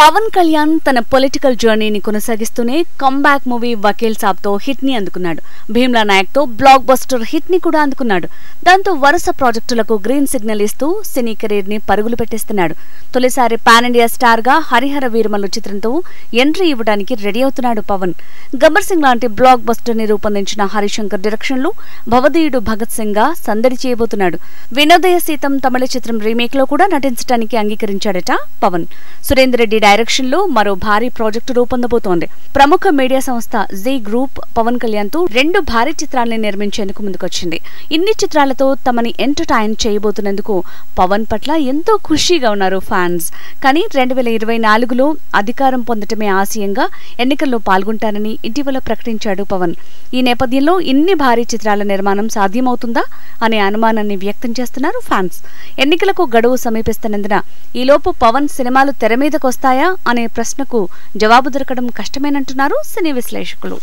పవన్ కళ్యాణ్ తన పొలిటికల్ జర్నీని కొనసాగిస్తూనే కమ్బ్యాక్ మూవీ వకీల్ సాబ్ తో హిట్ ని అందుకున్నాడు. భీమ్లా నాయక్ తో బ్లాక్ బస్టర్ హిట్ ని కూడా అందుకున్నాడు. దాంతో వరుస ప్రాజెక్టులకు గ్రీన్ సిగ్నల్ ఇస్తూ సినీ కెరీర్ ని పరుగులు పెట్టేస్తున్నాడు. తొలిసారి పాన్ ఇండియా స్టార్ గా హరిహర వీరమల్లు చిత్రంతో ఎంట్రీ ఇవ్వడానికి రెడీ అవుతున్నాడు పవన్. గబ్బర్ సింగ్ లాంటి బ్లాక్ బస్టర్ ని రూపొందించిన హరిశంకర్ డైరెక్షన్ లో భవదీయుడు భగత్ సింగ్ గా సందడి చేయబోతున్నాడు. వినోదయ సీతం తమిళ చిత్రం రీమేక్ లో కూడా నటించడానికి అంగీకరించాడట పవన్. సురేందర్ రెడ్డి డైరెక్షన్ లో మరో భారీ ప్రాజెక్టు రూపొందబోతోంది. ప్రముఖ మీడియా సంస్థ జీ గ్రూప్ పవన్ కళ్యాణ్ తో 2 భారీ చిత్రాల్ని నిర్మించేందుకు ముందుకొచ్చింది. ఇన్ని చిత్రాలతో తమని ఎంటర్టైన్ చేయబోతున్నందుకు పవన్ పట్ల ఎంతో ఖుషీగా ఉన్నారు ఫ్యాన్స్. కానీ 2024లో అధికారం పొందటమే ఆశయంగా ఎన్నికల్లో పాల్గొంటానని ఇటీవల ప్రకటించాడు పవన్. ఈ నేపథ్యంలో ఇన్ని భారీ చిత్రాల నిర్మాణం సాధ్యమవుతుందా అనే అనుమానాన్ని వ్యక్తం చేస్తున్నారు ఫ్యాన్స్. ఎన్నికలకు గడువు సమీపిస్తున్నందున ఈలోపు పవన్ సినిమాలు తెర మీదకొస్తాయా అనే ప్రశ్నకు జవాబు దొరకడం కష్టమేనంటున్నారు సినీ విశ్లేషకులు.